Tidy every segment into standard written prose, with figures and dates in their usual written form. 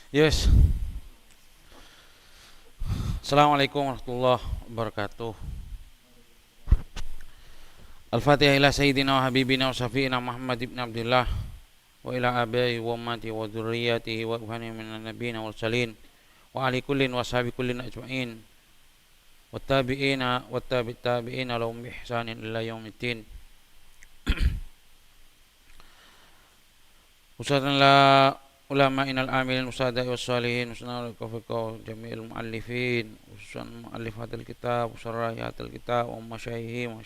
Yes. Assalamualaikum warahmatullahi wabarakatuh. Al-Fatihah ila Sayyidina wa Habibina wa Syafi'ina Muhammad ibn Abdullah wa ila abai wa ummati wa dhurriyyatihi wa ibhani minan nabiyina wal salin wa ali kullin wa sahbi kullin ajma'in wa tabi'ina wa tabi'ina lahum bi ihsanin ila yaumiddin. Usatan la ulama inal amilin usada'i wassalihin usana al-kafiqah jami'il mu'allifin ususan mu'allifatil kitab usarahiyatil kitab wa masyaihim wa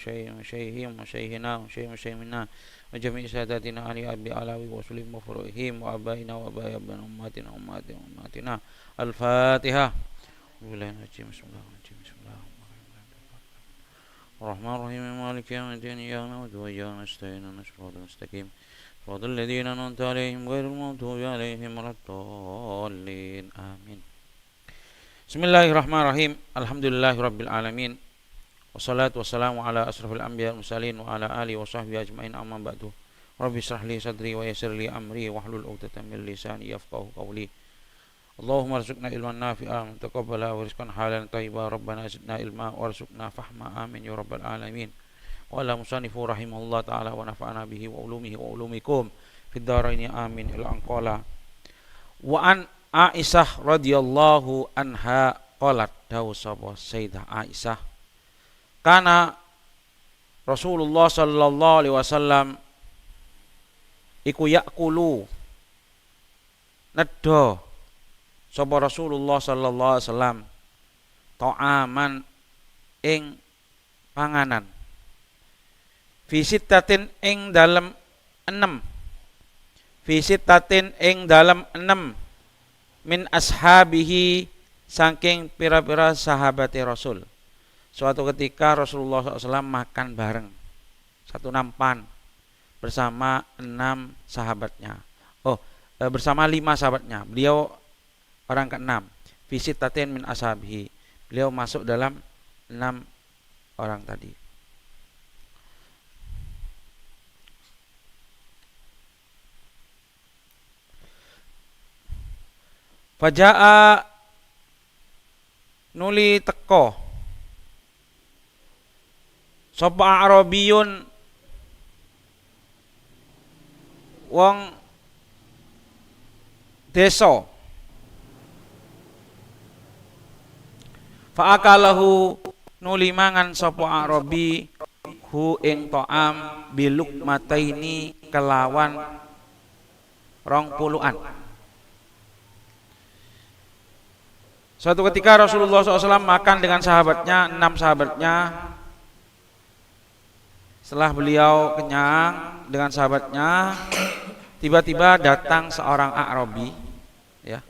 syaihina wa jami'i sadatina ali abi alawi wa sulim wa furuhim wa abaina wa abaya abana ummatina al-fatihah. Bismillahirrahmanirrahim. Maliki yawmiddin iyyaka na'budu wa iyyaka nasta'in ihdinas siratal mustaqim صراط الذين أنعمت عليهم غير المغضوب عليهم ولا الضالين آمين. Bismillahirrahmanirrahim. Alhamdulillahirabbil alamin. Wassalatu wassalamu ala asrafil anbiya'i wal mursalin wa ala alihi wa sahbihi ajmain amma ba'du. Rabbi shrah li sadri wa yassir li amri wahlul 'uqdatam min lisani yafqahu qawli. Allahumma arzuqna ilman nafi'an taqabbala wa rizqan halalan thayyiban. Rabbana zidna ilma warzuqna fahma. Amin ya rabbal alamin. Wala musannifu rahimahullah ta'ala wa nafa'ana bihi wa ulumihi wa ulumikum fid dharaini amin. Ila anqala wa an Aisyah radhiyallahu anha qalat dawu sapa Sayyidah Aisyah kana Rasulullah sallallahu alaihi wasallam iku yakulu nedha sapa Rasulullah sallallahu alaihi wasallam ta'aman ing panganan visitatin ing dalem 6 visitatin ing dalem 6 min ashabihi saking pira-pira sahabati Rasul. Suatu ketika Rasulullah SAW makan bareng satu nampan bersama 6 sahabatnya. Bersama 5 sahabatnya. Beliau orang ke-6. Visitatin min ashabihi. Beliau masuk dalam 6 orang tadi. Faja'a nuli teko sapa Arabiyun wong desa fa'akalahu nuli mangan sapa Arabi hu ing ta'am biluk mataini kelawan 20-an. Suatu ketika Rasulullah SAW makan dengan sahabatnya, 6 sahabatnya. Setelah beliau kenyang dengan sahabatnya, tiba-tiba datang seorang A'rabi, ya,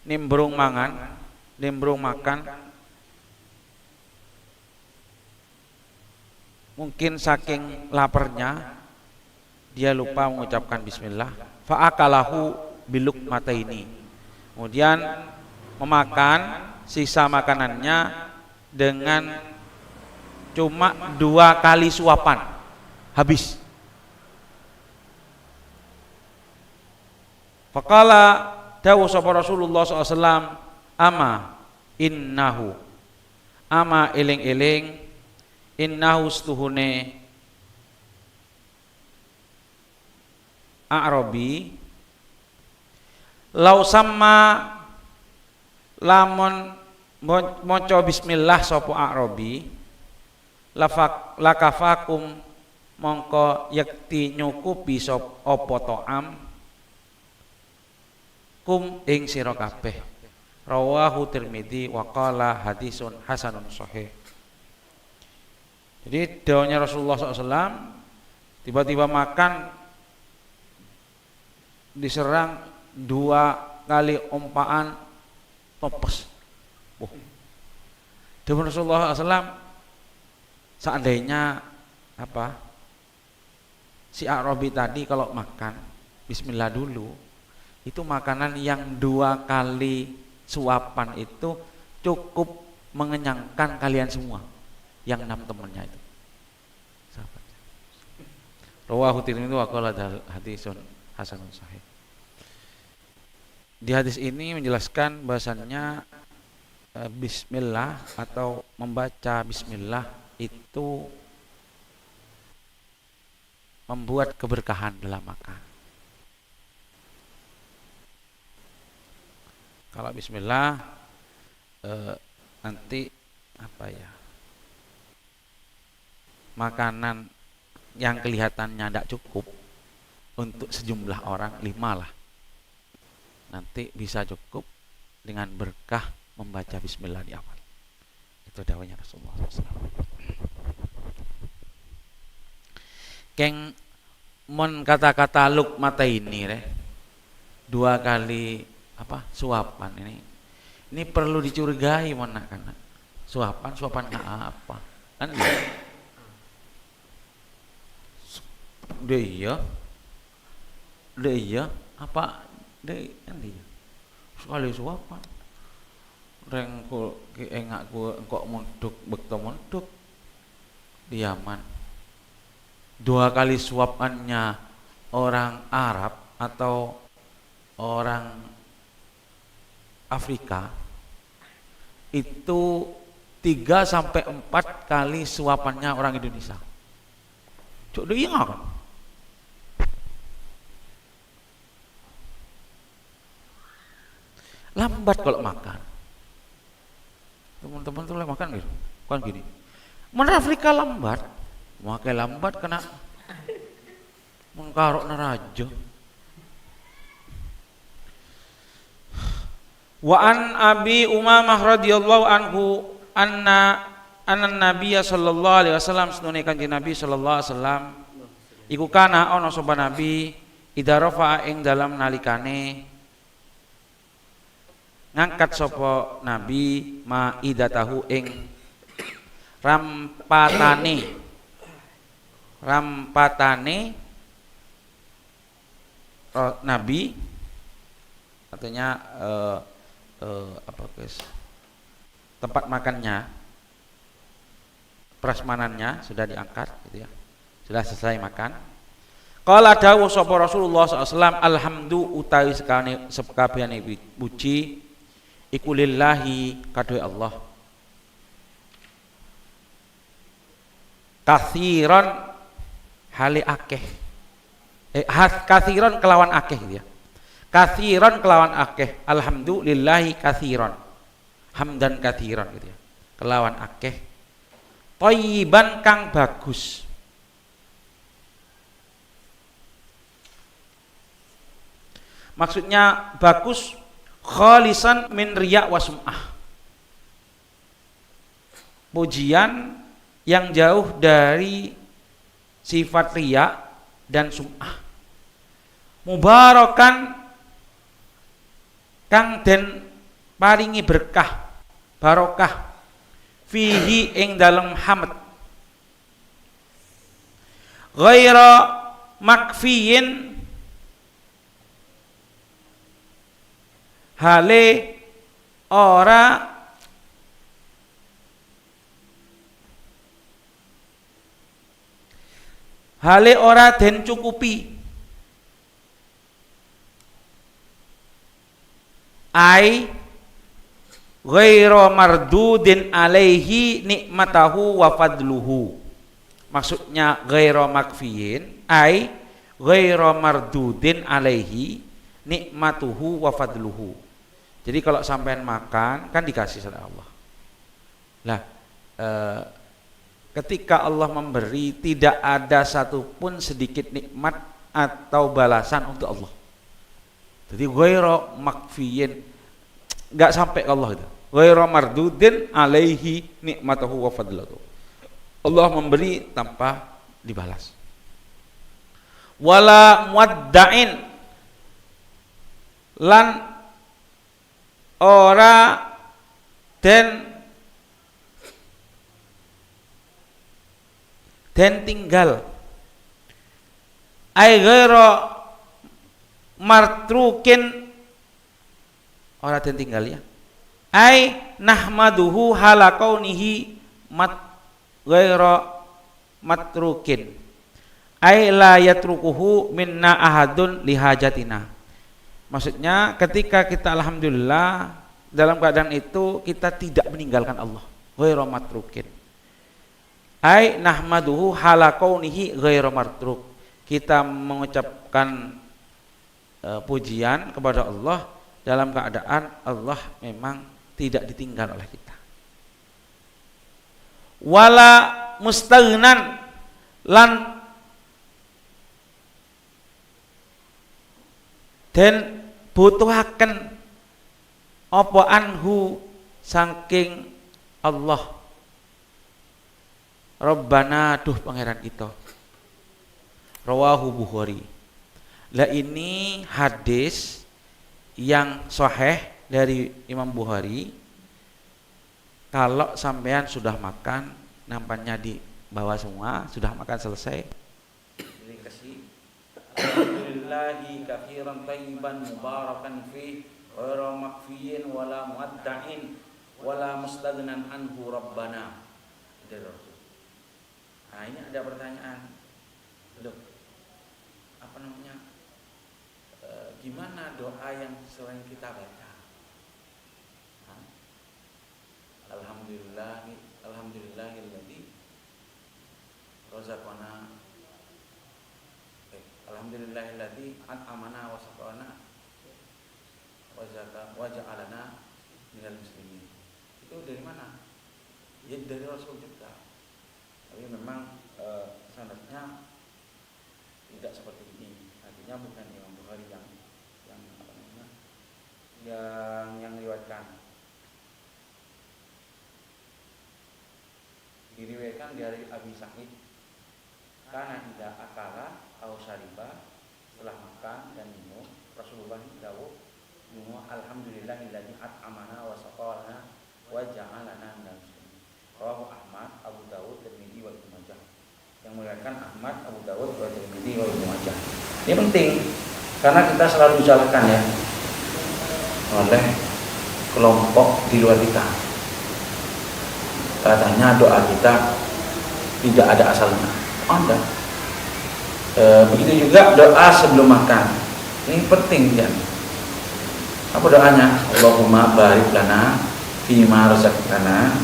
nimbrung makan. Mungkin saking laparnya, dia lupa mengucapkan bismillah. Fa'akalahu biluk mata ini. Kemudian memakan sisa makanannya dengan cuma 2 kali suapan, habis. Faqala dawu sapa Rasulullah SAW, ama eling-eling innahu stuhune A'rabi lau sama lamun maca bismillah sapa A'rabi lakafakum mongko yakti nyukupi sop apa ta'am kum ing sira kabeh. Rawahu Tirmidzi wa qala hadisun hasanun sahih. Jadi dawuhnya Rasulullah SAW, tiba-tiba makan diserang 2 kali ompaan topes. Dawuh Rasulullah SAW, seandainya si A'rabi tadi kalau makan bismillah dulu, itu makanan yang 2 kali suapan itu cukup mengenyangkan kalian semua, yang 6 temannya itu. Rawahu Tirmidzi wa qala hadisun hasanun sahih. Di hadis ini menjelaskan bahwasannya bismillah atau membaca bismillah itu membuat keberkahan dalam makan. Kalau bismillah nanti makanan yang kelihatannya tidak cukup untuk sejumlah orang 5 lah, nanti bisa cukup dengan berkah membaca bismillah di awal. Itu dawanya Rasulullah SAW. Keng mon kata-kata lukmata ini 2 kali suapan ini perlu dicurigai mana karena suapan apa kan dia apa deh kan dia sekali suapan rengkul engakku kok mondok bekto mondok di Yaman. 2 kali suapannya orang Arab atau orang Afrika itu 3 sampai 4 kali suapannya orang Indonesia. Cuk dia kan? Lambat kalau makan. Teman-teman tuh makan gitu. Kan gini. Mana Afrika lambat. Makai lambat kena mengkarok naraja. Wa an Abi Umamah radhiyallahu anhu anna Nabiyya sallallahu alaihi wasallam sunune Kanjeng Nabi sallallahu alaihi wasallam iku kana ana sapa nabi idza rafa'a ing dalam nalikane ngangkat sapa nabi maidatahu ing rampatane nabi artinya tempat makannya, prasmanannya sudah diangkat gitu ya. Sudah selesai makan. Qala dawuh sapa Rasulullah SAW alhamdu utawi sekabehane puji iku lillahi kadue Allah. Kathiron hali akeh. Kathiron kelawan akeh gitu ya. Kathiron kelawan akeh, alhamdulillahi kathiron, hamdan kathiron gitu ya, kelawan akeh, thayyiban kang bagus, maksudnya bagus, khalisan min riya wa sum'ah, pujian yang jauh dari sifat riya dan sum'ah, mubarakan kang den paringi berkah barokah fihi ing dalem hamd ghaira makfiyin hale ora den cukupi ai ghairu mardudin alaihi nikmatahu wa fadluhu. Maksudnya ghairu makfiyin ai ghairu mardudin alaihi nikmatuhu wa fadluhu. Jadi kalau sampean makan kan dikasih sama Allah. Lah ketika Allah memberi tidak ada satupun sedikit nikmat atau balasan untuk Allah. Jadi ghairu makfiyin enggak sampai ke Allah itu. Ghairu mardudin alaihi nikmatahu wa fadluhu. Allah memberi tanpa dibalas. Wala muwadda'in lan ora den tinggal ai ghairu martrukin ora den tinggal ya ai nahmaduhu hala kaunihi ghairu matrukin ai la yatrukuhu minna ahadun lihajatina Maksudnya ketika kita alhamdulillah dalam keadaan itu kita tidak meninggalkan Allah. Ghairu matrukin. Ai nahmaduhu hala kaunihi ghairu matruk. Kita mengucapkan pujian kepada Allah dalam keadaan Allah memang tidak ditinggal oleh kita. Wala mustaghnan lan dan butuhaken apa anhu saking Allah. Rabbana duh pangeran kita. Rawahu Bukhari. Lah ini hadis yang sahih dari Imam Bukhari. Kalau sampean sudah makan, nampaknya di bawah semua, sudah makan selesai. Dikasih alhamdulillahi katsiran thayyiban mubarakan fi ghairu makfiyin wala muadda'in wala mustaghnan anhu rabbana. Nah, ini ada pertanyaan. Loh, apa namanya? Gimana doa yang sering kita baca? Alhamdulillahilladzi razaqana alhamdulillahilladzi at'amana wa saqana wa ja'alana minal muslimin. Itu dari mana? Ya dari Rasul juga. Tapi memang sanadnya tidak seperti ini. Artinya bukan Imam Bukhari yang apa namanya? Yang riwayatkan. Diriwayatkan dari Abi Sa'id karena tidak akala atau syariba setelah makan dan minum Rasulullah dawuh alhamdulillahilladzi at'amana wa saqana wa ja'alana minal muslimin. Rawahu Ahmad, Abu Dawud, Tirmidzi wa Ibnu Majah. Yang meriwayatkan Ahmad, Abu Dawud, wa Tirmidzi wa Ibnu Majah. Ini penting karena kita selalu disalahkan ya oleh kelompok di luar kita. Katanya doa kita tidak ada asalnya. Ada. Begitu juga doa sebelum makan. Ini penting kan. Apa doanya? Allahumma barik lana fima razaqtana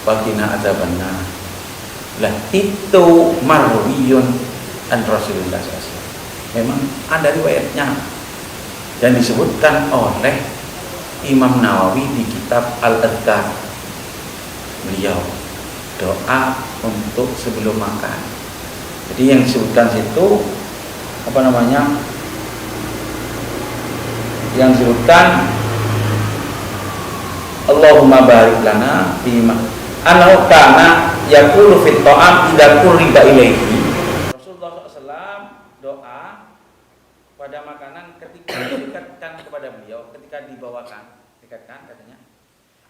wa qina adzabannar. Lah itu marwiyun an Rasulullah SAW. Memang ada riwayatnya dan disebutkan oleh Imam Nawawi di kitab Al-Adhkar. Beliau doa untuk sebelum makan. Jadi yang disebutkan situ apa namanya? Yang disebutkan Allahumma barik lana fima annahu kana yaqulu fit ta'am idza qurriba ilaihi. Rasulullah SAW doa pada makanan ketika didekatkan kepada beliau, ketika dibawakan, dekatkan katanya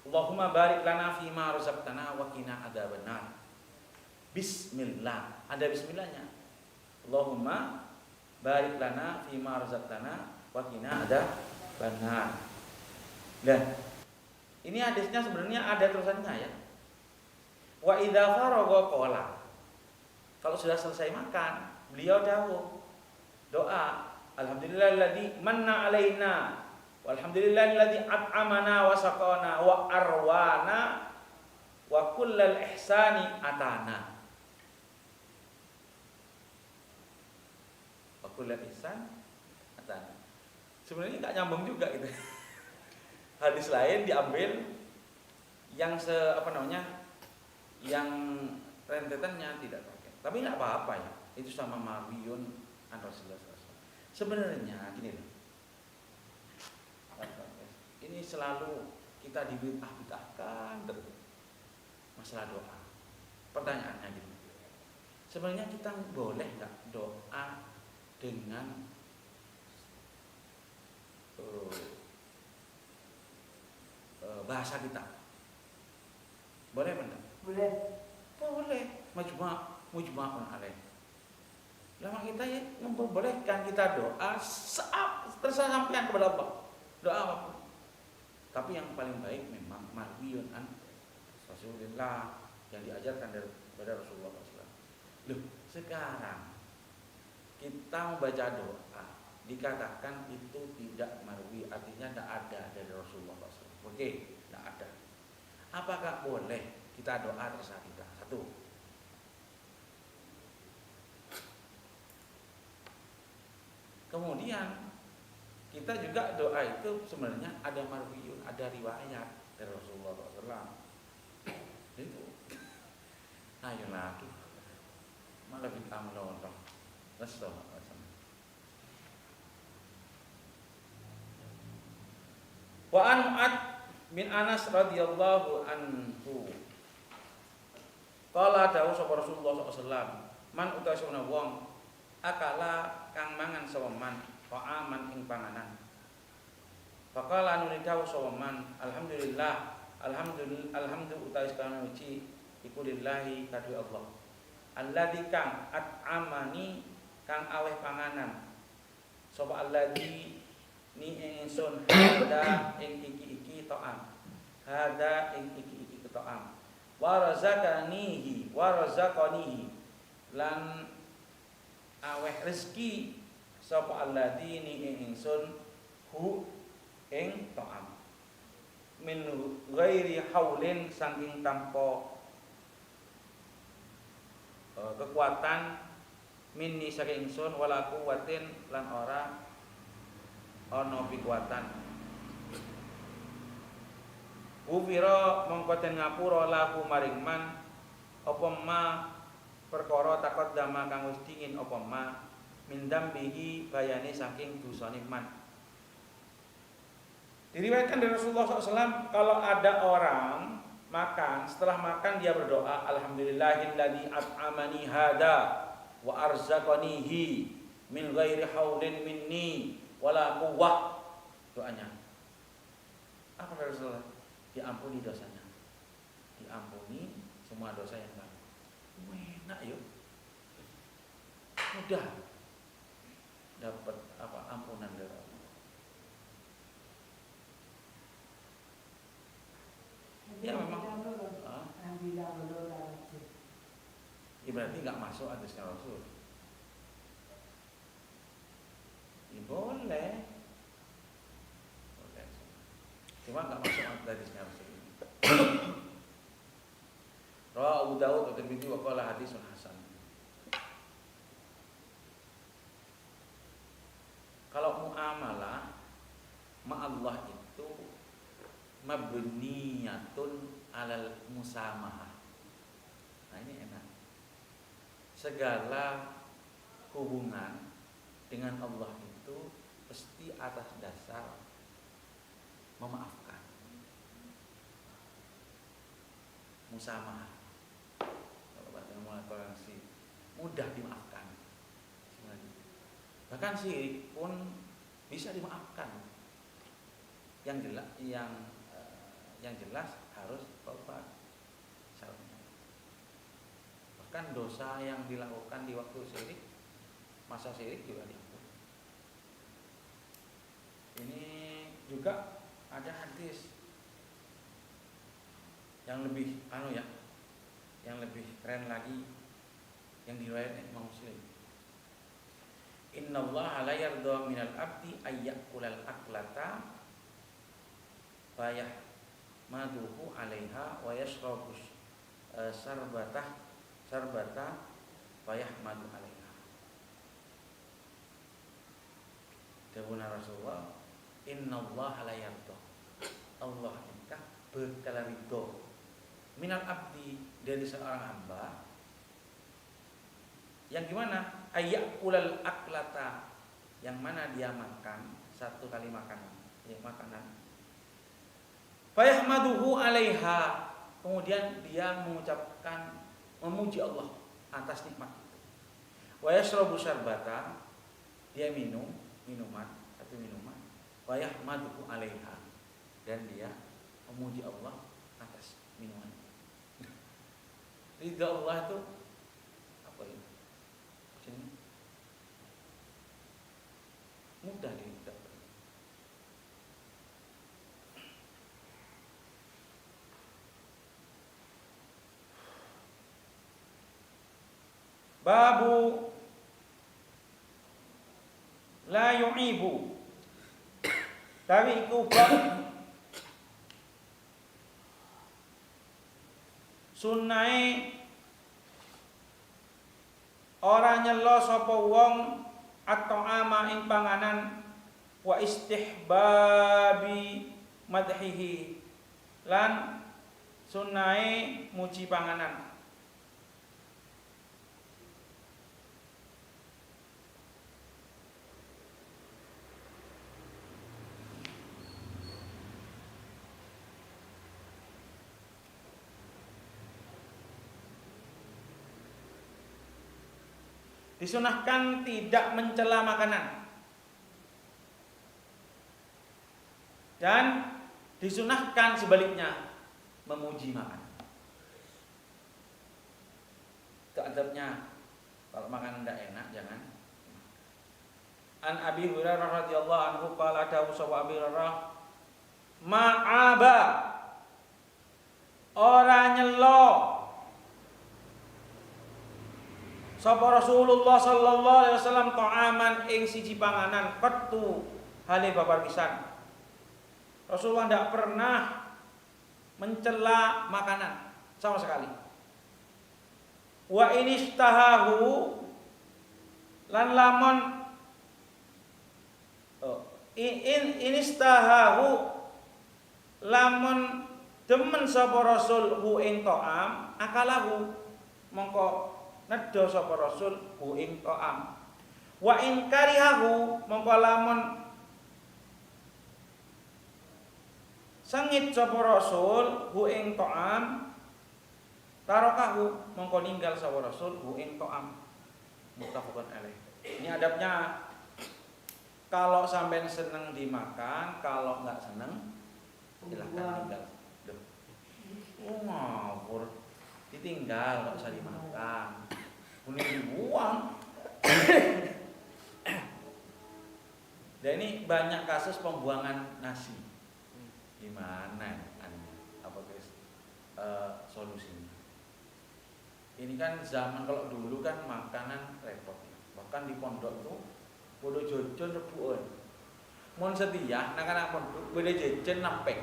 Allahumma barik lana fima razaqtana wa qina adzabannar. Bismillah. Ada bismillahnya. Allahumma barik lana fima razaqtana wa qina adzabannar. Nah, ini hadisnya sebenarnya ada terusannya ya. Wa idza faragha qala. Kalau sudah selesai makan, beliau dawuh doa, alhamdulillahilladzi manna alaina walhamdulillahilladzi at'amana wa saqana wa arwana wa kullal ihsani atana. Wa kullal ihsan atana. Sebenarnya enggak nyambung juga gitu. Hadis lain diambil yang yang rentetannya tidak pakai. Tapi enggak apa-apa ya. Itu sama marwiyun an Rasulullah SAW. Sebenarnya gini loh. Ini selalu kita dibid'ah-bid'ahkan terus masalah doa. Pertanyaannya gitu. Sebenarnya kita boleh nggak doa dengan bahasa kita? Boleh enggak? Boleh. Boleh. Mujma'un alaih. Lama kita ya memperbolehkan kita doa terserah sampean kepada Allah. Doa apapun. Tapi yang paling baik memang marwiyun an Rasulullah yang diajarkan daripada Rasulullah SAW. Loh, sekarang kita membaca doa dikatakan itu tidak marwi, artinya tidak ada dari Rasulullah SAW. Oke, tidak ada. Apakah boleh kita doa terserah kita? Satu. Kemudian kita juga doa itu sebenarnya ada marwiyun, ada riwayat dari Rasulullah SAW. Itu. Ayolah, malah kita melontok. Rasulullah. Wa an Mu'ad bin Anas radhiyallahu anhu. Qala dawu sapa Rasulullah sallallahu alaihi wasallam, man utawa suna wong akala kang mangan sapa man ta'aman ing panganan. Faqala anu dawu sapa man alhamdulillah utawa kana uci iku lillahi kadhi Allah. Alladzi kang at'amani kang aweh panganan. Sapa alladzi ni ingsun hada ing iki ta'am. Hada ing iki ta'am. Wa razaqanihi lan aweh rezeki sapa alladzi ni ingsun hu ing ta'am. Min ghairi haulin saking tanpa kekuatan minni saking ingsun wala quwwatin lan ora ana pikuatan. Ufira mongko den ngapura lahu maring man apa ma perkara takot dama kang wis dingin apa ma mindam bihi bayane saking dosane man. Diriwayatkan dari Rasulullah SAW kalau ada orang makan, setelah makan dia berdoa alhamdulillahilladzi at'amani hada wa arzaqanihi min ghairi haulin minni wala quwwah. Doanya apa dari Rasulullah? Diampuni dosanya, diampuni semua dosa yang lalu. Enak yuk, mudah dapat apa ampunan dari Allah. Ya memang ya, berarti nggak masuk hadisnya Rasul. Ya, boleh, cuma nggak masuk hadisnya Rasul. Rawahu Abu Dawud wa Tirmidzi wa qala hadisun hasan. Kalau muamalah ma Allah itu mabniyatun alal musamahah. Nah ini enak. Segala hubungan dengan Allah itu pasti atas dasar memaafkan. Musamahah. Kalau bahasa toleransi mudah dimaafkan. Bahkan syirik pun bisa dimaafkan. Yang jelas harus taubat. Bahkan dosa yang dilakukan di waktu syirik, masa syirik juga diampuni. Ini juga ada hadis yang lebih yang lebih keren lagi yang diriwayatkan Imam Muslim. Innallaha la yarda minal abdi ayyakulal aklata bayah maduhu 'alaiha wa yashrabu sarbata bayah madu 'alaiha. Dawuh Rasulullah, innallaha la yarda. Allah ingkang berkala ridho minal abdi dari seorang hamba yang gimana ayyakulal aklata yang mana dia makan satu kali makanan fayahmaduhu 'alaiha kemudian dia mengucapkan memuji Allah atas nikmat itu wa yashrabu syarbata dia minum satu minuman fayahmaduhu 'alaiha dan dia memuji Allah atas minuman. Ridha Allah itu apa ini? Sini. Mudah didapat. Babu la yu'ibu. Tapi iku bab sunnahe ora nyelo sapa wong at-ta'ama ing panganan wa istihbabi madhihi lan sunnahe muji panganan. Disunahkan tidak mencela makanan. Dan disunahkan sebaliknya memuji makanan. Itu adabnya. Kalau makanan tidak enak jangan. An Abi Hurairah radhiyallahu anhu qala dawu sawa Abi Hurairah ma'aba ora nyelo sapa Rasulullah sallallahu alaihi wasallam ta'aman ing siji panganan qattu hale babar pisan. Rasulullah tidak pernah mencela makanan sama sekali. Wa inistahahu lan lamun inistahahu lamun demen sapa Rasul hu ing ta'am akalahu mongko nedha sapa Rasul hu ing ta'am. Wa in karihahu mongko lamun sengit sapa Rasul hu ing ta'am tarakahu mongko ninggal sapa Rasul hu ing ta'am. Muttafaqun alaih. Ini adabnya kalau sampean seneng dimakan, kalau enggak seneng silahkan tinggal. Oh ngawur. Ditinggal enggak usah dimakan. Kuning dibuang. Dan ini banyak kasus pembuangan nasi. Gimana apa guys solusinya? Ini kan zaman kalau dulu kan makanan repot. Bahkan di pondok tuh bodo jojon rebuan. Mun setia nak anak pondok bodo jajan nampek.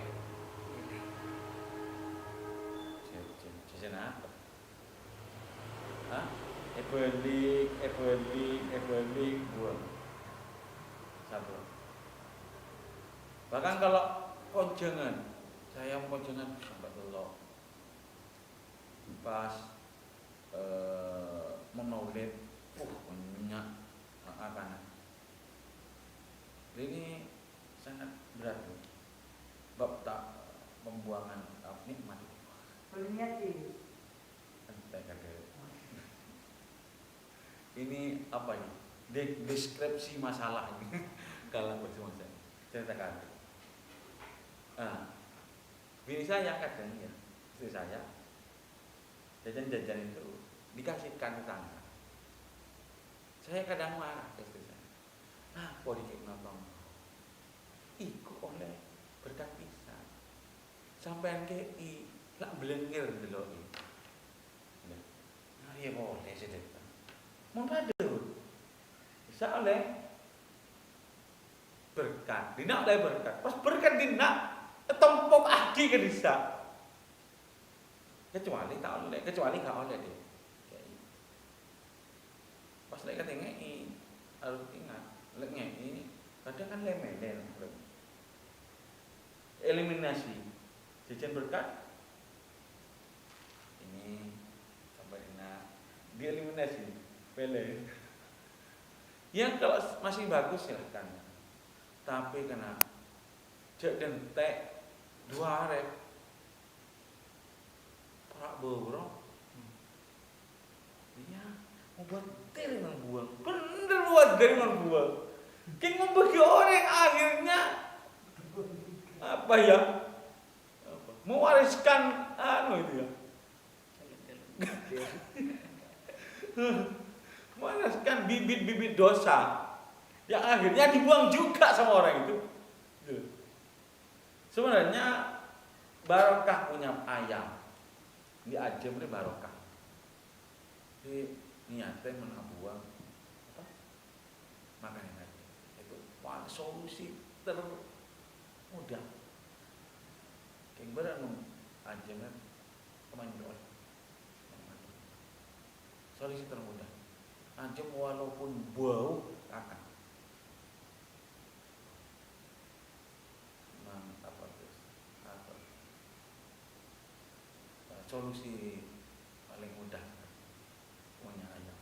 Jajan apa? Hah? Ebelik buang. Satu. Bahkan kalau konjengan, saya mau konjengan sampai telok. Pas maulid, banyak makanan. Ini sangat berat, bab tak pembuangan nikmat. Berniat sih. Ini apa ini? Deskripsi masalah ini. Kalau bahasa saya ceritakan. Bini saya kadang ya, istri saya jajan-jajan itu dikasihkan tetangga. Saya kadang marah ke istri saya. Kok dikit notong? Iku oleh berkat pisan. Sampean kei lak blengir deloki. Nah, iya boleh sedek. Mun padu. Bisa oleh berkat. Dina oleh berkat. Pas berkat dina tempok adi ke disa. Kecuali tak oleh, kecuali gak oleh deh. Pas lek katenge harus ingat, lek ngeki kadang kan lemelen. Eliminasi jajan berkat ini sampai dieliminasi pele. Yang kalau masih bagus silahkan, tapi kena cek dentek 2 hari perak borong. Iya, mau buat dari membuang, bener buat dari membuang. Kayak membagi orang akhirnya apa ya? Mewariskan itu ya. Mewariskan bibit-bibit dosa yang akhirnya dibuang juga sama orang itu. Sebenarnya barokah punya ayam. Di aja ini barokah. Di niatnya menabuang apa? Makanan aja. Itu solusi termudah. Keng beranu ajengan kemandoi. Solusi termudah. Ajem walaupun bau kakak. Mantap bagus. Apa? Solusi paling mudah punya ayam.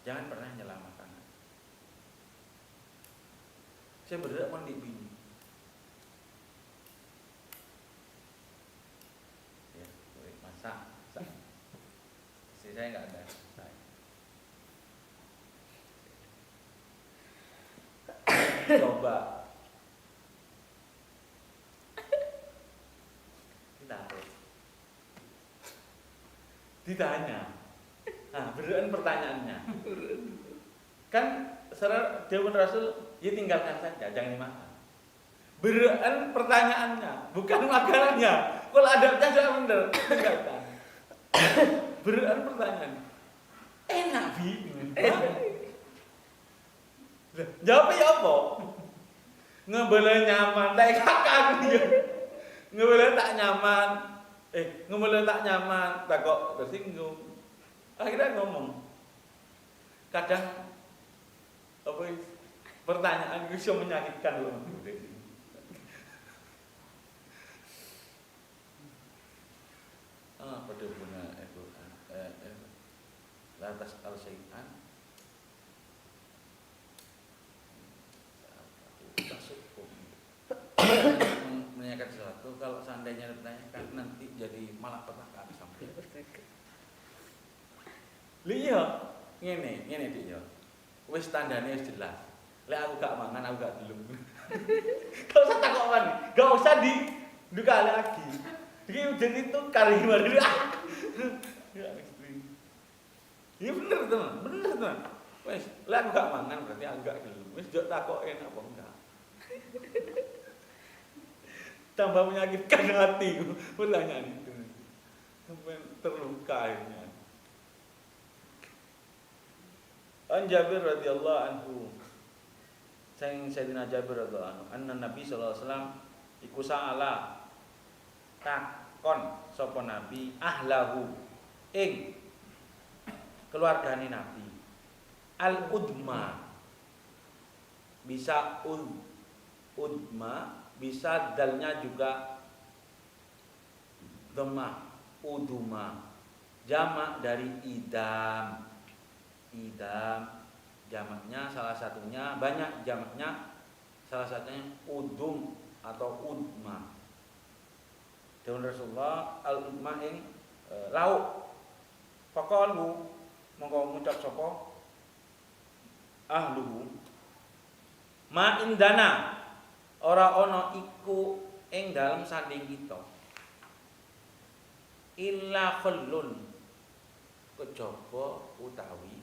Jangan pernah nyela makanan. Saya bergerak mandi bini. Ya, boleh masak. Istri saya nggak ada. Coba. Ditanya. Nah, beneran pertanyaannya. Kan secara Dewan Rasul, ya tinggalkan saja, jangan dimakan. Beneran pertanyaannya, bukan makanannya. Kalau adabnya sudah bener, tinggalkan. Beneran pertanyaan. Enak bi. Jawabnya ya apa? Ngebela nyaman, tak kakak dia. Ngebela tak nyaman. Ngebela tak nyaman, tak kok tersinggung. Akhirnya ngomong. Kadang apa pertanyaan itu bisa menyakitkan loh. Pada bunga lantas al-syai'an menanyakan sesuatu, kalau seandainya ditanyakan nanti jadi malapetaka sampai. Liya, ngene dia. Wis tandane wis jelas. Lek aku gak mangan, aku gak gelem. Gak usah takokan, gak usah duka lagi. Iki ujen itu kari baru. Ya istri. Iya bener teman. Wis, lek aku gak mangan berarti aku gak gelem. Wis jok takoken apa enggak. Tambah menyakitkan hati pertanyaan itu. Sampai terluka akhirnya. An Jabir radhiyallahu anhu. Sayyidina Jabir radhiyallahu anhu, anna Nabi sallallahu alaihi wasallam iku sa'ala takon sapa Nabi ahlahu ing keluargane Nabi. Al-udma bisa udma, bisa dalnya juga dhammah, uduma. Jamak dari idam. Jamaknya salah satunya, banyak jamaknya, salah satunya udum atau udma. Dewan Rasulullah al-udma ing lauk. Faqalu mongko ngucap sapa ahluhu ma indana ora ana iku ing dalem sanding kita illa khallun kejaba utawi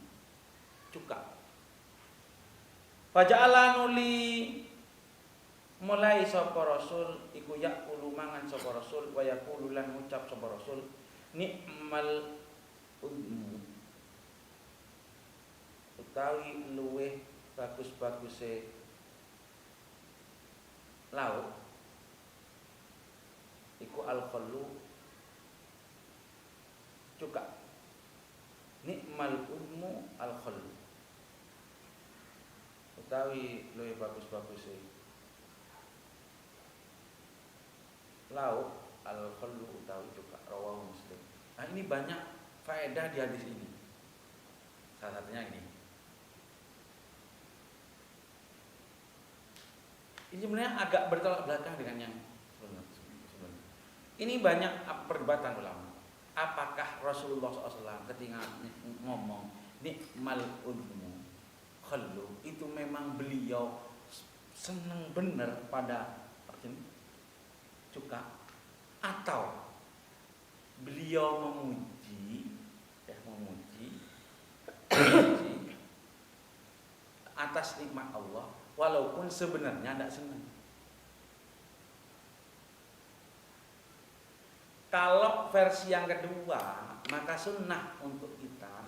cuka. Faja'ala nuli mulai sapa Rasul iku yakulu mangan sapa Rasul wa yaqulu lan ngucap sapa Rasul nikmal udmu utawi luweh bagus-baguse lauk iku al-khallu cuka. Nikmal udmu al-khallu utawi luwih bagus-bagus lauk al-khallu utawi cuka. Rawahu Muslim. Nah ini banyak faedah di hadis ini. Salah satunya ini. Ini sebenarnya agak bertolak belakang dengan yang sebelumnya. Ini banyak perdebatan ulama. Apakah Rasulullah SAW ketika ngomong nikmal udmu khallu itu memang beliau senang benar pada cuka, atau beliau memuji atas nikmat Allah walaupun sebenarnya tidak senang. Kalau versi yang kedua Maka sunnah untuk kita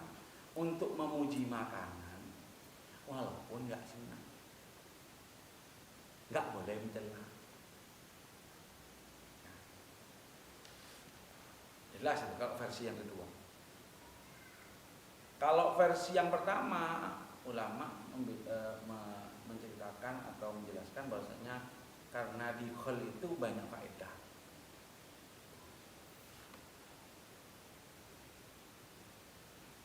untuk memuji makanan walaupun nggak sunnah, nggak boleh mencela. Jelas kalau versi yang kedua. Kalau versi yang pertama, ulama menceritakan atau menjelaskan bahwasanya karena di khol itu banyak faedah.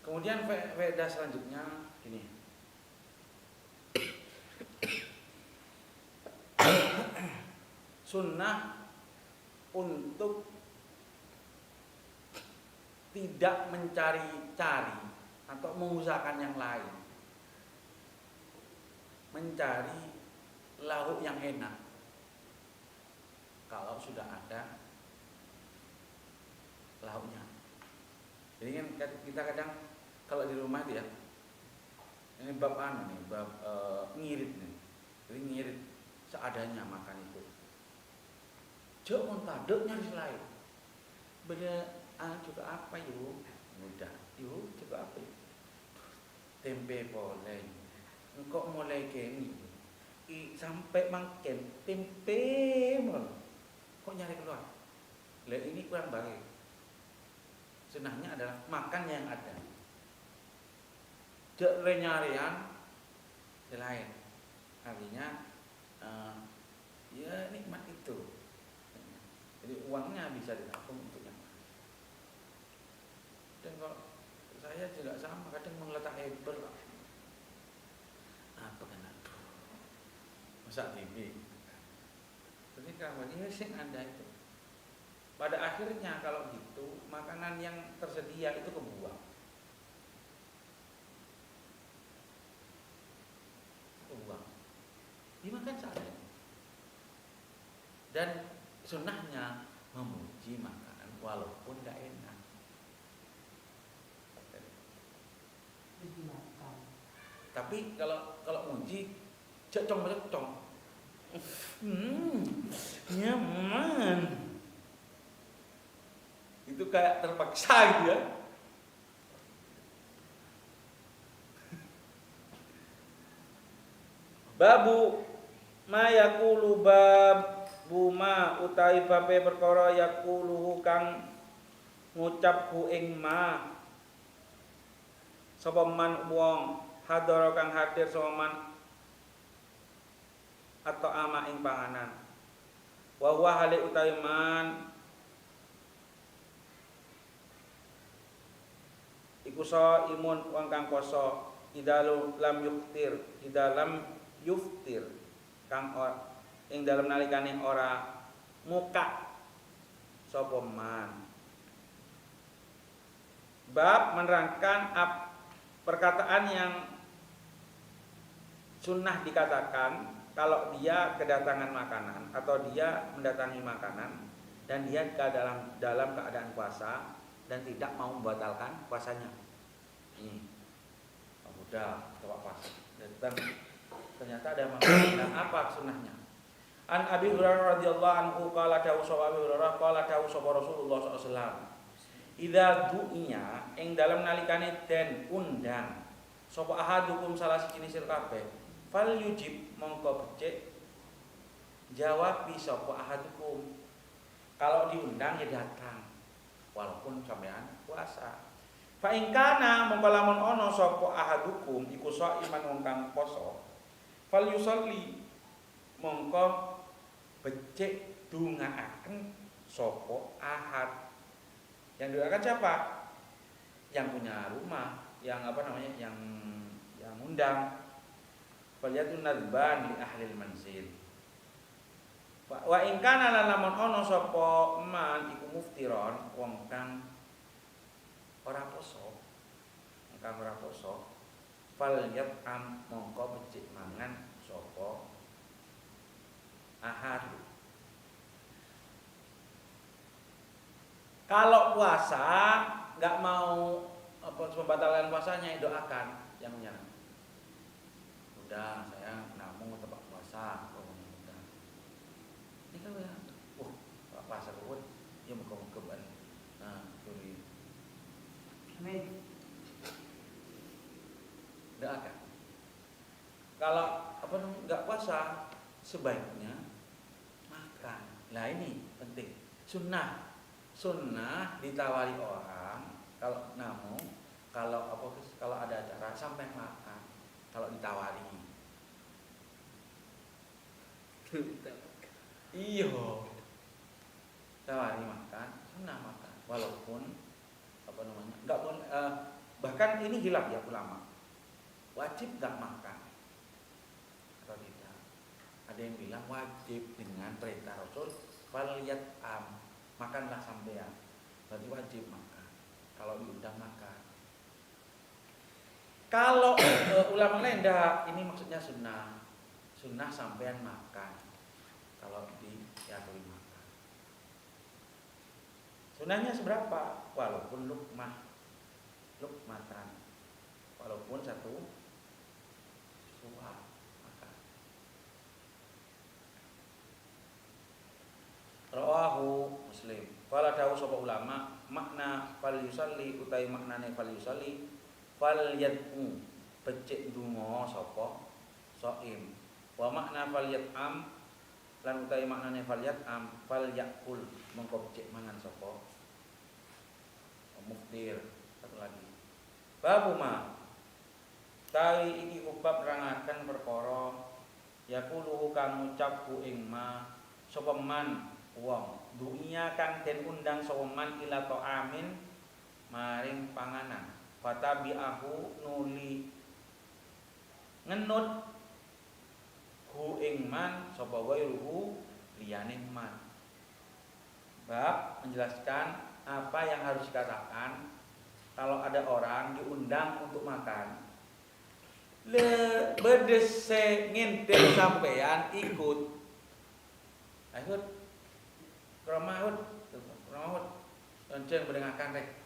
Kemudian faedah selanjutnya gini. Sunnah untuk tidak mencari-cari atau mengusahakan yang lain, mencari lauk yang enak kalau sudah ada lauknya. Jadi kan kita kadang kalau di rumah dia, ini bab nih, bab ngirit nih, jadi ngirit seadanya makan itu. Jangan taduk nyari lain. Beda juga apa yuk? Mudah. Yuk juga apa yuk? Tempe boleh. Engkau mulai kini sampai makan tempe mul. Kok nyari keluar? Lah ini kurang baik. Sunahnya adalah makan yang ada. Jek nyarian lain. Artinya ya nikmat itu. Jadi uangnya bisa ditabung untuk yang lain. Dan kalau saya juga sama, kadang meletak hebel apa kan aduh masak TV. Jadi kalau ini sih ada itu. Pada akhirnya kalau gitu makanan yang tersedia itu kebuang. Dimakan seadanya. Dan sunnahnya memuji makanan walaupun tidak enak. Tapi kalau muji cocong. Nyaman. Itu kayak terpaksa gitu ya. Babu ma yaqulu babu ma utawi babe perkara yaqulu kang ngucapku ing ma sapa man wong hadara kang hadir sapa man atau ama ing panganan wa huwa hale utawi man iku sa imun wong kang poso idalu lam yuftir kang ing dalam nalikane ora muka sapa man. Bab menerangkan perkataan yang sunnah dikatakan kalau dia kedatangan makanan atau dia mendatangi makanan dan dia dalam keadaan puasa dan tidak mau membatalkan puasanya. Ini udah coba puasa. Dan ternyata ada makanan apa sunnahnya? An Abi Hurairah radhiyallahu anhu qala dawu Abi Hurairah qala dawu Rasulullah sallallahu alaihi wasallam idza du'iya ing dalam nalikane den undang sapa ahadukum salah siji sira kabeh fal yujib mongko becik jawab sapa ahadukum. Kalau diundang ya datang walaupun sampean puasa. Fa in kana mongko lamun ana sapa ahadukum iku iman wong kang poso fal yusolli mongko becik dungaaken sapa ahad. Yang doakan siapa? Yang punya rumah, yang yang undang. Faliyatun nadban li ahli manzil. Wa in kana lamun ana sapa man iku muftiron wong kang ora poso. Wong kang ora poso, faliyat mongko becik mangan sapa ahad. Kalau puasa nggak mau membatalkan puasanya, doakan yang punya. Udah saya namun tempat puasa, udah. Ini kan ya, puasa kuat, ya muka ban. Nah, sorry. Amin. Tidak akan. Kalau nggak puasa, sebaiknya makan. Nah ini penting. Sunnah ditawari orang. Kalau kalau ada acara sampai makan. Kalau ditawari. Iya. Tawari makan, sunnah makan. Walaupun nggak boleh. Bahkan ini hilaf ya ulama. Wajib nggak makan atau tidak? Ada yang bilang wajib dengan perintah Rasul. Faliyat makanlah sampean. Berarti wajib makan. Kalau diundang makan. Kalau ulama lain dah, ini maksudnya sunnah. Sunnah sampean makan. Kalau diakui makan. Sunnahnya seberapa? Walaupun lukmatan. Walaupun satu suap makan. Rawahu Muslim. Qala dawu sapa ulama, makna fal yusalli utai maknane fal yusalli fal yad'u becik donga sapa shaim. Wa makna fal yat'am lan utai maknane fal yat'am fal yakul mengko becik mangan sapa muftir. Satu lagi. Babu ma kali iki kubab nerangaken perkara yaqulu kang ngucap ing ma sapa man wong dunia kang den undang sapa man ila ta'amin maring panganan fatabi'ahu nuli ngenut hu ing man sapa wairuhu liyane man. Bab menjelaskan apa yang harus dikatakan kalau ada orang diundang untuk makan. Bedese ngintil sampean ikut. Ikut. Kromahut. Encen mendengarkan rek.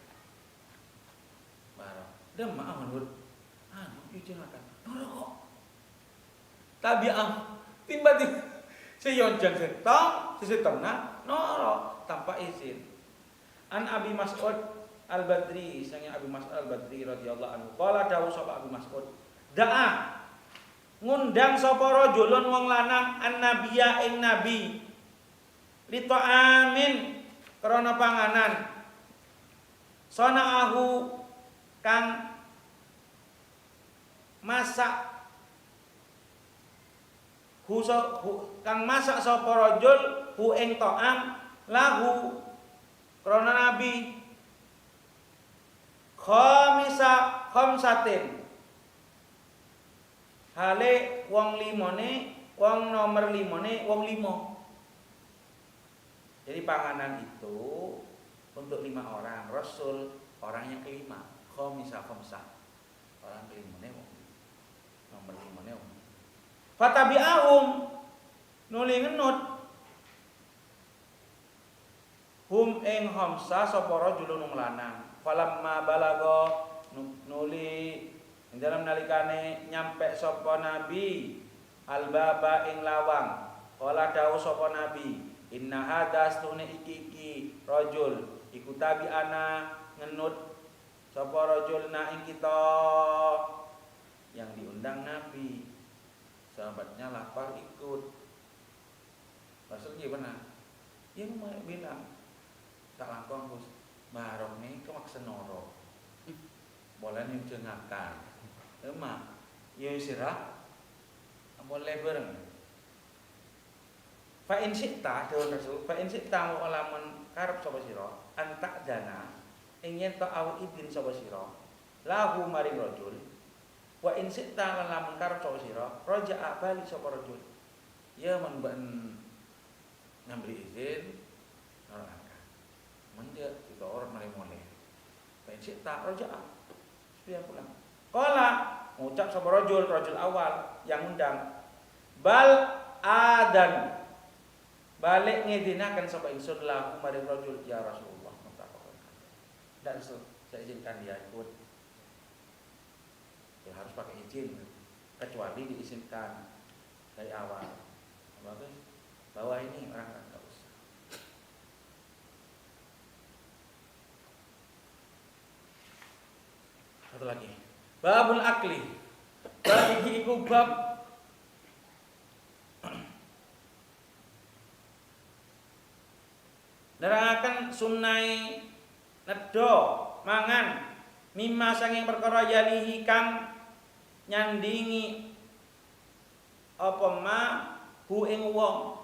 Barang. Dem maaf menurut. Izin makan. Rokok. Tabi'ah. Tiba-tiba seyoncen setong, sesetengah noro tanpa izin. An Abi Mas'ud Al-Badri, sangnya Abi Mas'ud Al-Badri radhiyallahu anhu. Qala dawu sapa Abi Mas'ud, da'a ngundang sapa rajulun wong lanang an-nabiyya ing nabi li ta'amin krana panganan sana'ahu kang masak kang masak sapa rajul hu ing ta'am lahu krana nabi khamsatin hale wong limone wong nomor limone wong limo. Jadi panganan itu untuk 5 orang, Rasul orang yang kelima, khamsa orang kelimone wong nomor limone wong. Fatabi'ahum nuli ngenut hum ing khamsa sapa rajulun lanang. Falamma balago nuli dalam nalikane nyampe sapa nabi albaba ing lawang. Kala dawuh sapa nabi, inna hadas tune iki rajul iku tabi ana ngenut sapa rajul na ing kita yang diundang nabi. Sahabatnya lapar ikut. Rasul gimana? Dia bilang tak langkong Gus, barong nih kemaksa noro. Boleh nih jengakan. Emak, ya sirah. Boleh bareng. Fa in syi'ta dawuh Rasul, fa in syi'ta lamun karep sapa sira, antak dana ingin ta'awu idin sapa sira. Lahu maring rajul. Wa in syi'ta lamun karep sapa sira, raja'a bali sapa rajul. Ya men ngambil izin orang menjak kita orang mulai pensi tak roja dia pulang kala ngucap sama rajul awal yang undang bal adan balik ngidinakan sama ingsun lahu maring rajul ya Rasulullah dan saya izinkan dia ikut ya harus pakai izin kecuali diizinkan dari awal bagus bahwa ini orang enggak usah. Satu lagi. Babul akli. Bab iki iku bab nerangaken sunnai nedha mangan mimma sanging perkara yalihi kang nyandingi apa ma hu ing wong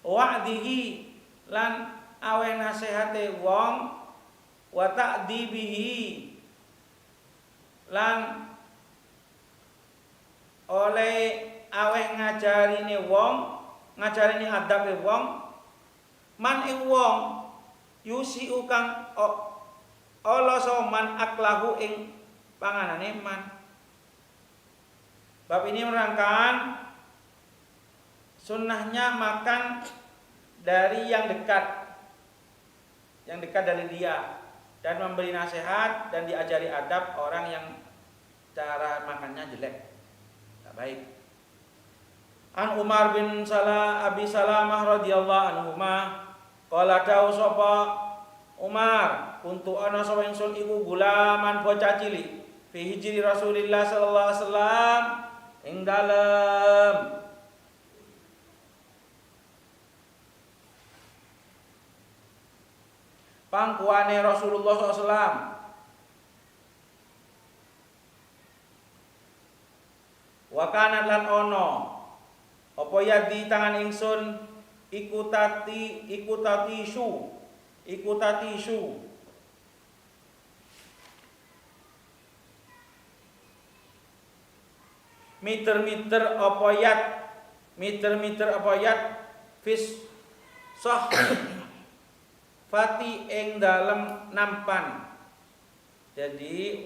wa'dihi lan aweh nasihate wong wa ta'dibihi lan oleh aweh ngajarine wong ngajarine adabe wong man ing wong yusiu kang ala soman aklahu ing panganane man. Bab ini menerangkan sunnahnya makan dari yang dekat dari dia dan memberi nasihat dan diajari adab orang yang cara makannya jelek, tidak baik. An Umar bin Abi Salamah radhiyallahu anhu qala dawu sapa Umar kuntu ana sapa ingsun iku gulaman bocah cilik fi hijri Rasulillah sallallahu alaihi wasallam ing dalem pangkuane Rasulullah SAW. Wa kana lan ono apa ya di tangan ingsun ikutati su meter apa yat fis soh fati ing dalem nampan. Jadi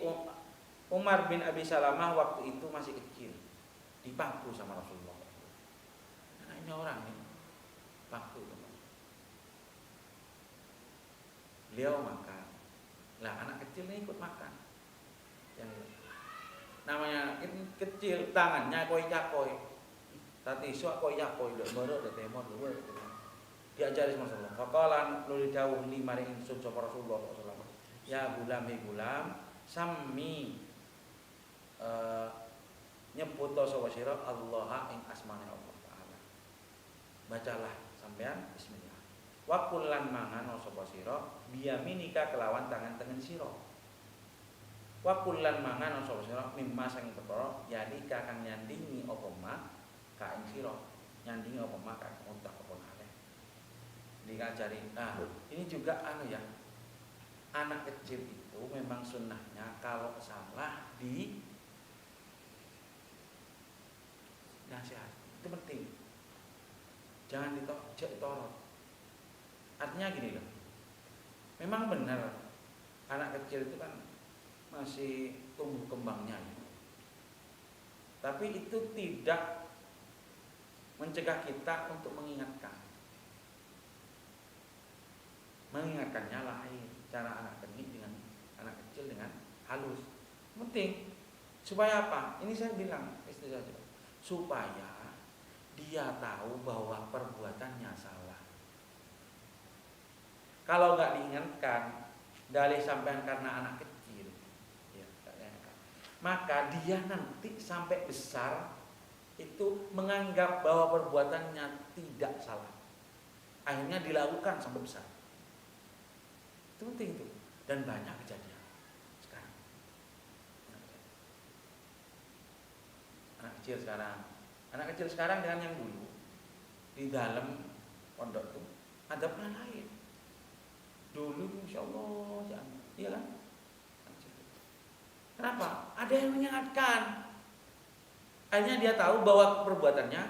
Umar bin Abi Salamah waktu itu masih kecil, dipangku sama Rasulullah. Nah, ini orang ini pangku. Beliau makan. Lah anak kecil ini ikut makan. Yang namanya kecil tangannya koi-koi. Tati sok koi-koi lho moro de temon lho. Diajari sama Rasulullah. Faqalan nuli dawuh li maring ingsun sapa Rasulullah sallallahu alaihi wasallam. Ya gulam sami nyebut sapa sira Allah ing asmane Allah taala. Bacalah sampean bismillah. Wa kullan mangan sapa sira biyaminika kelawan tangan tengen sira. Wa kullan mangan sapa sira mimma sang perkara yalika kang nyandingi apa ma ka ing sira. Nyandingi apa ma ka untak apa aleh. Dikajari. Nah, ini juga ya. Anak kecil itu memang sunnahnya kalau salah di nasihat. Itu penting. Jangan ditorot. Artinya gini loh. Memang benar anak kecil itu kan masih tumbuh kembangnya. Tapi itu tidak mencegah kita untuk mengingatkan. Mengingatkannya lain. Cara anak kecil dengan halus. Penting. Supaya apa? Ini saya bilang istri saya juga. Supaya dia tahu bahwa perbuatannya salah. Kalau nggak diingatkan, dalih sampean karena anak kecil, ya, maka dia nanti sampai besar itu menganggap bahwa perbuatannya tidak salah. Akhirnya dilakukan sampai besar. Itu penting itu. Dan banyak kejadian sekarang. Anak kecil sekarang dengan yang dulu di dalam pondok itu adabnya lain. Dulu insya Allah jangan, iya kan? Kenapa? Ada yang mengingatkan. Akhirnya dia tahu bahwa perbuatannya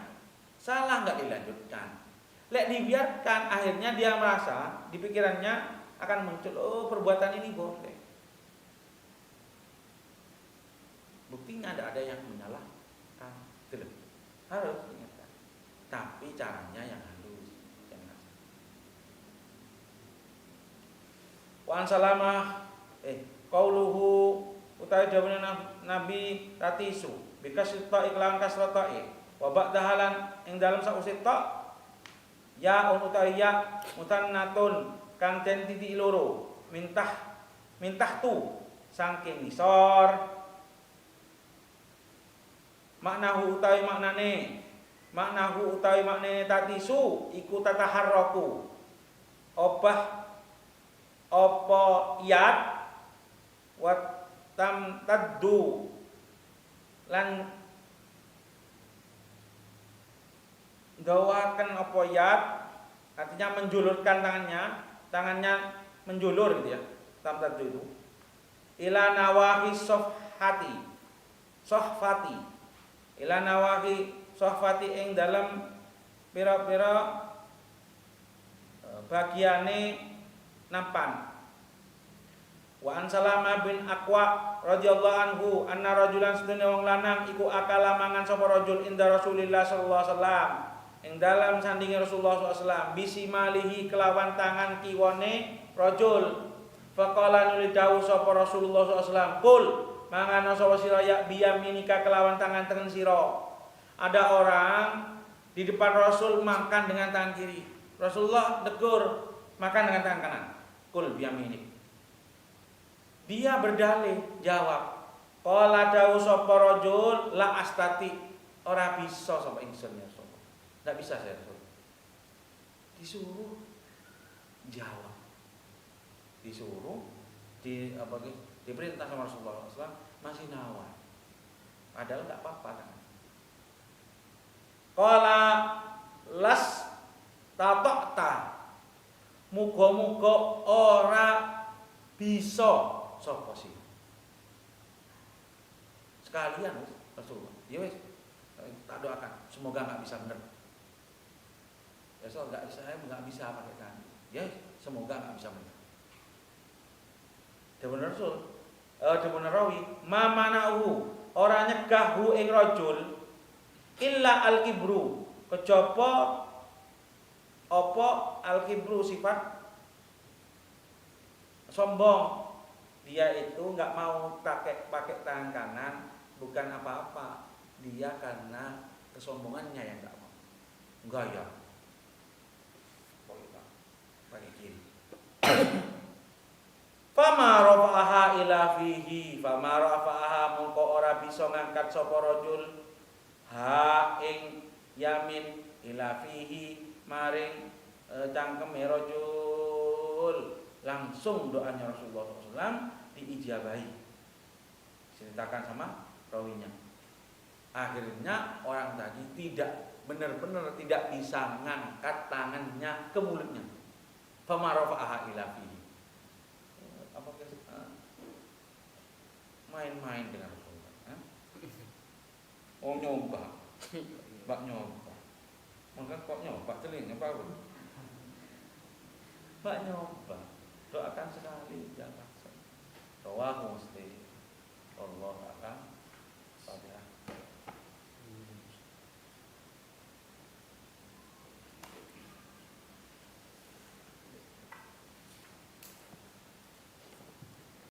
salah, nggak dilanjutkan. Lek dibiarkan, akhirnya dia merasa di pikirannya akan muncul, oh perbuatan ini boleh. Buktinya ada yang menyalahkan. Harus diingatkan. Tapi caranya yang halus. Wa an salamah qauluhu utawi dawuhe Nabi tatisu bikas ta iklan kasratai wa ba'dahalan ing dalem sausé ta ya utawi mutannatun kang den titik loro mintah tu saking ngisor. Maknahu utawi maknane tatisu iku tataharraku. Obah apa yat wa tamtaddu lan dawakan apa yat, artinya menjulurkan tangannya menjulur gitu ya. Tamtaddu itu ila nawahi sohfati ila nawahi sohfati ing dalam pira-pira bagiane nampan. Wa an Salamah bin Aqwa radhiyallahu anhu anna rajulan sedene wong lanang iku akala mangan sapa rajul inda Rasulillah sallallahu alaihi wasallam ing dalam sandinge Rasulullah sallallahu alaihi wasallam bisimalihi kelawan tangan kiwane rajul. Faqala nuli dawuh sapa Rasulullah sallallahu alaihi wasallam kul mangan sapa sira ya biyaminika kelawan tangan tengen sira. Ada orang di depan Rasul makan dengan tangan kiri. Rasulullah tegur makan dengan tangan kanan. Kul biyaminik. Dia berdalih jawab. Qala dawu sapa rajul la astati ora bisa sapa ingsun ya Rasul. Enggak bisa saya Rasul. Disuruh jawab. Disuruh diperintah sama Rasulullah SAW masih nawar. Padahal enggak apa-apa kan. Qala las tatokta muga-muga ora bisa sapa sih sekalian Rasulullah ya wis tak doakan semoga enggak bisa bener ya soal enggak bisa saya enggak bisa pakai tangan ya semoga enggak bisa bener Dewan Rasul Dewan Rawi mamanahu ora nyegahu ing rajul illa al-kibru kejaba apa al-kibru sifat sombong. Dia itu nggak mau pakai tangan kanan bukan apa-apa, dia karena kesombongannya yang nggak mau. Enggak ya, pakai kiri. Fama rafa'aha ila fihi, fama rafa'aha mongko ora bisa ngangkat sapa rajul ha ing yamin ila fihi maring cangkeme rajul. Langsung doanya Rasulullah SAW diijabahi. Ceritakan sama rawinya. Akhirnya orang tadi tidak benar-benar tidak bisa ngangkat tangannya ke mulutnya. Fama rafa'aha ila fihi. Main-main dengan Rasulullah. Oh nyoba, bak nyoba. Maka kok nyoba telinga apa? Bak nyoba. Doakan sekali jangan paksa. Rawahu Muslim. Allah akan